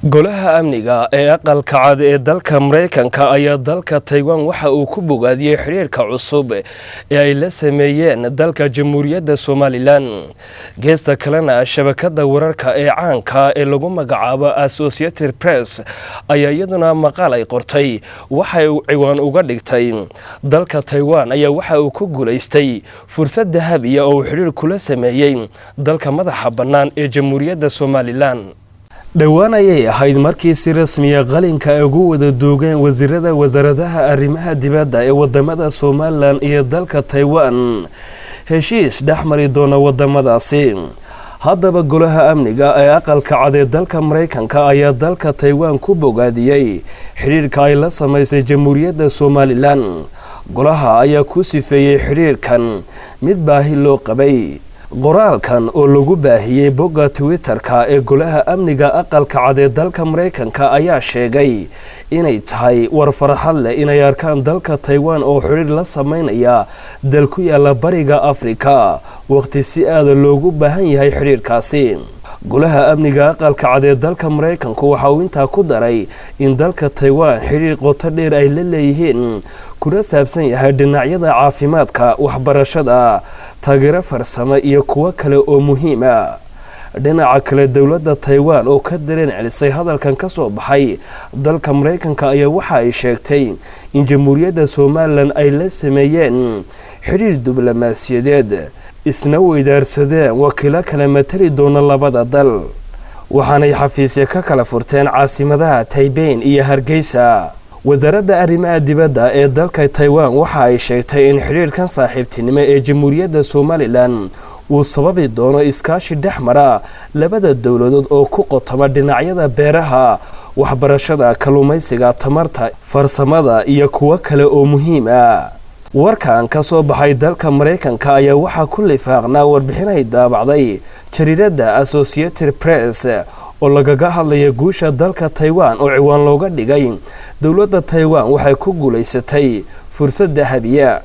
golaha amniga ee aqalka cad ee dalka Mareykanka ayaa dalka Taiwan waxa uu ku bogaadiyay xiriirka cusub ee ay la sameeyeen dalka Jamhuuriyadda Somaliland. Geesta kalena shabakada wararka ee caanka ee lagu magacaabo Associated Press ayaa iyaduna maqaal ay qortay waxa uu ciwaan uga dhigtay dalka Taiwan ayaa waxa uu ku guuleystay fursad dahabi ah oo xiriir kula sameeyay dalka madaxa bannaan ee Jamhuuriyadda Somaliland. dhowaan ayay ahayd markii si rasmi ah qalinka ugu wada doogeen wasaaradaha arrimaha dibadda ee wadamada Somaliland iyo dalka Taiwan heshiis dhexmari doona wadamadaasi. haddaba golaha amniga ee aqalka cad ee dalka Mareykanka ayaa dalka Taiwan ku bogaadiyay xiriirka ay la sameysay Jamhuuriyadda Somaliland. golaha ayaa ku sifeeyay xiriirkan mid baahi loo qabay. qoraalkan oo lagu baahiyay bogga Twitter-ka ee golaha amniga aqalka cad ee dalka Mareykanka ayaa sheegay inay tahay war farxad leh inay arkaan dalka Taiwan oo xiriir la sameynaya dal ku yaala bariga Afrika waqti si aad loogu baahan yahay xiriirkaasi. golaha amniga aqalka cad ee dalka Mareykanka waxa uu intaa ku daray in dalka Taiwan xiriir qoto dheer ay la leeyihiin kuna saabsan yahay dhinacyada caafimaadka, waxbarashada, taageero farsamo iyo kuwa kale oo muhiim ah. dhinaca kale dowladda Taiwan oo ka dareen celisay hadalkan ka soo baxay dalka Mareykanka ayaa waxa ay sheegtay in Jamhuuriyadda Somaliland ay la sameeyeen xiriir diblomaasiyadeed isna weydaarsadeen wakiilo kala matali doona labada dal, waxaanay xafiisyo ka kala furteen caasimadaha Taipei iyo Hargeysa. wasaaradda arrimaha dibadda ee dalka Taiwan waxa ay sheegtay in xiriirkan saaxiibtinimo ee Jamhuuriyadda Somaliland uu sababi doono iskaashi dhexmara labada dowladood oo ku qotoma dhinacyada beeraha, waxbarashada, kalluumaysiga, tamarta, farsamada iyo kuwa kale oo muhiim ah. warkan ka soo baxay dalka Mareykanka ayaa waxa ku lifaaqnaa warbixin ay daabacday jariirada Associated Press oo lagaga hadlaya guusha dalka Taiwan oo ciwaan looga dhigay dowladda Taiwan waxay ku guuleysatay fursad dahabi ah.